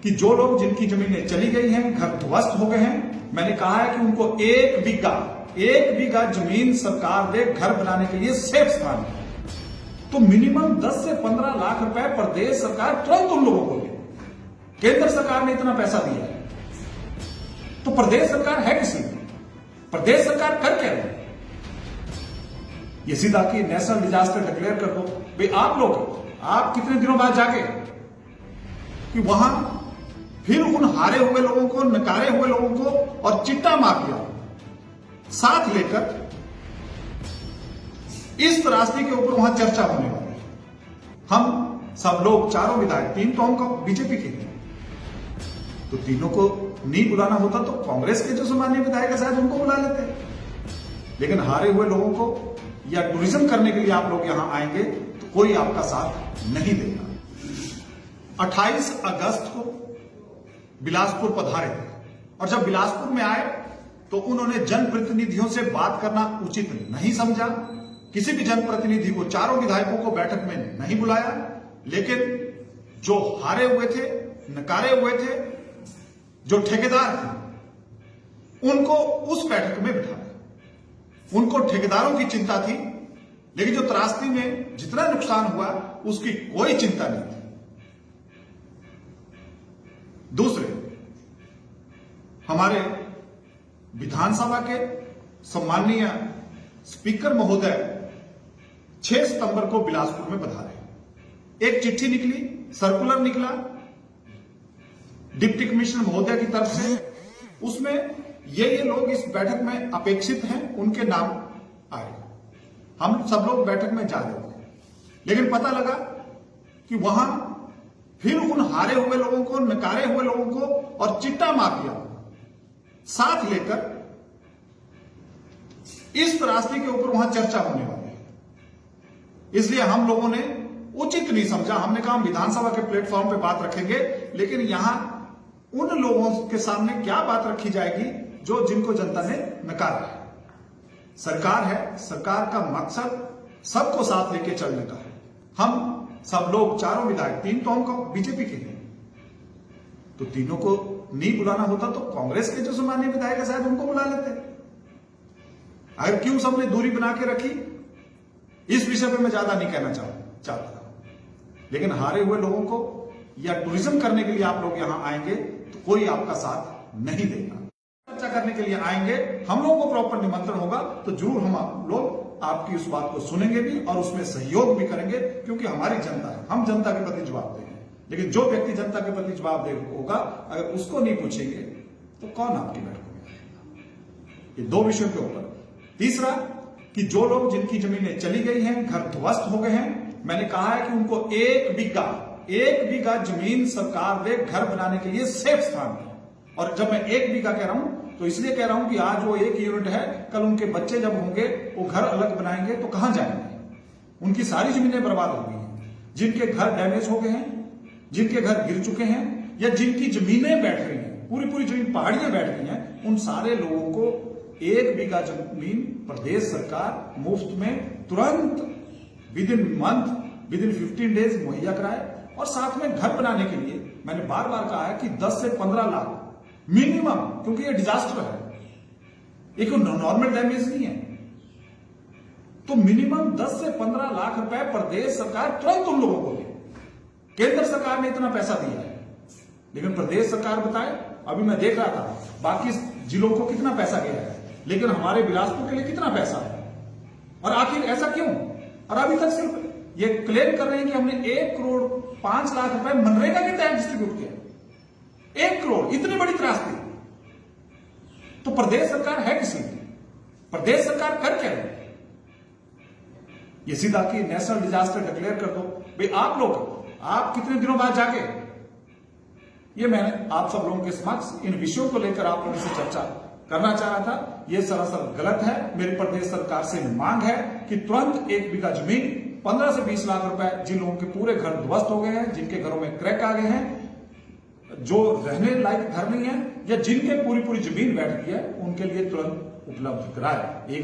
कि जो लोग जिनकी जमीनें चली गई हैं, घर ध्वस्त हो गए हैं, मैंने कहा है कि उनको एक बीघा जमीन सरकार दे घर बनाने के लिए सेफ स्थान। तो मिनिमम 10 से 15 लाख रुपए प्रदेश सरकार तुरंत उन लोगों को दे। केंद्र सरकार ने इतना पैसा दिया है, तो प्रदेश सरकार है किसी में? प्रदेश सरकार कर क्या रही? ये सीधा कि नेशनल डिजास्टर डिक्लेयर कर दो। भाई आप कितने दिनों बाद जाके कि वहां फिर उन हारे हुए लोगों को, नकारे हुए लोगों को और चिट्टा माफिया साथ लेकर इस त्रासदी के ऊपर वहां चर्चा होने वाली है। हम सब लोग चारों विधायक, 3 तो हम बीजेपी के हैं, तो तीनों को नहीं बुलाना होता तो कांग्रेस के जो सामान्य विधायक है शायद उनको बुला लेते। लेकिन हारे हुए लोगों को या टूरिज्म करने के लिए आप लोग यहां आएंगे तो कोई आपका साथ नहीं देगा। 28 अगस्त को बिलासपुर पधारे और जब बिलासपुर में आए तो उन्होंने जनप्रतिनिधियों से बात करना उचित नहीं समझा। किसी भी जनप्रतिनिधि को, चारों विधायकों को बैठक में नहीं बुलाया, लेकिन जो हारे हुए थे, नकारे हुए थे, जो ठेकेदार थे, उनको उस बैठक में बिठाया। उनको ठेकेदारों की चिंता थी, लेकिन जो त्रासदी में जितना नुकसान हुआ उसकी कोई चिंता नहीं थी। दूसरे, हमारे विधानसभा के सम्माननीय स्पीकर महोदय 6 सितंबर को बिलासपुर में पधारे। एक चिट्ठी निकली, सर्कुलर निकला डिप्टी कमिश्नर महोदय की तरफ से। उसमें ये लोग इस बैठक में अपेक्षित हैं, उनके नाम आए। हम सब लोग बैठक में जा रहे थे, लेकिन पता लगा कि वहां फिर उन हारे हुए लोगों को, नकारे हुए लोगों को और चिट्टा माफिया साथ लेकर इस त्रासदी के ऊपर वहां चर्चा होने वाली है। इसलिए हम लोगों ने उचित नहीं समझा। हमने कहा हम विधानसभा के प्लेटफॉर्म पे बात रखेंगे, लेकिन यहां उन लोगों के सामने क्या बात रखी जाएगी जो जिनको जनता ने नकारा है। सरकार है, सरकार का मकसद सबको साथ लेके चलने का है। हम सब लोग चारों विधायक, 3 तो हम बीजेपी के हैं, तो तीनों को नहीं बुलाना होता तो कांग्रेस के जो सामान्य विधायक है शायद उनको बुला लेते। अगर क्यों सबने दूरी बना के रखी, इस विषय पे मैं ज्यादा नहीं कहना चाहता था। लेकिन हारे हुए लोगों को या टूरिज्म करने के लिए आप लोग यहां आएंगे तो कोई आपका साथ नहीं देगा। चर्चा करने के लिए आएंगे, हम लोगों को प्रॉपर निमंत्रण होगा तो जरूर हम लोग आपकी उस बात को सुनेंगे भी और उसमें सहयोग भी करेंगे, क्योंकि हमारी जनता है, हम जनता के प्रति जवाब देंगे। लेकिन जो व्यक्ति जनता के प्रति जवाब दे होगा, अगर उसको नहीं पूछेंगे तो कौन आपकी बैठक में आएगा? ये 2 विषयों के ऊपर। तीसरा, कि जो लोग जिनकी जमीनें चली गई हैं, घर ध्वस्त हो गए हैं, मैंने कहा है कि उनको एक बीघा जमीन सरकार दे घर बनाने के लिए सेफ स्थान। और जब मैं 1 बीघा कह रहा हूं तो इसलिए कह रहा हूं कि आज वो 1 यूनिट है, कल उनके बच्चे जब होंगे वो घर अलग बनाएंगे तो कहां जाएंगे? उनकी सारी जमीनें बर्बाद हो गई हैं। जिनके घर डैमेज हो गए हैं, जिनके घर गिर चुके हैं, या जिनकी जमीनें बैठ रही हैं, पूरी जमीन पहाड़ियां बैठ गई हैं, उन सारे लोगों को 1 बीघा जमीन प्रदेश सरकार मुफ्त में तुरंत विद इन 15 डेज मुहैया कराए। और साथ में घर बनाने के लिए मैंने बार बार कहा है कि 10 से 15 लाख मिनिमम, क्योंकि ये डिजास्टर है, एक नॉर्मल डैमेज नहीं है, तो मिनिमम 10 से 15 लाख रुपए प्रदेश सरकार तुरंत उन लोगों को दे। केंद्र सरकार ने इतना पैसा दिया है, लेकिन प्रदेश सरकार बताए। अभी मैं देख रहा था बाकी जिलों को कितना पैसा गया है, लेकिन हमारे बिलासपुर के लिए कितना पैसा है, और आखिर ऐसा क्यों? और अभी तक सिर्फ ये क्लेम कर रहे हैं कि हमने 1 करोड़ 5 लाख रुपए मनरेगा के तहत डिस्ट्रीब्यूट किया। 1 करोड़, इतनी बड़ी त्रासदी, तो प्रदेश सरकार है किसी में? प्रदेश सरकार कर क्या रही? ये सीधा कि नेशनल डिजास्टर डिक्लेयर कर दो। भाई आप कितने दिनों बाद जाके, ये मैंने आप सब लोगों के समक्ष इन विषयों को लेकर आप लोगों से चर्चा करना चाह रहा था। यह सरासर गलत है। मेरी प्रदेश सरकार से मांग है कि तुरंत 1 बीघा जमीन 15 से 20 लाख रुपए, जिन लोगों के पूरे घर ध्वस्त हो गए हैं, जिनके घरों में क्रैक आ गए हैं, जो रहने लायक घर नहीं है, या जिनके पूरी जमीन बैठ गई है, उनके लिए तुरंत उपलब्ध कराए।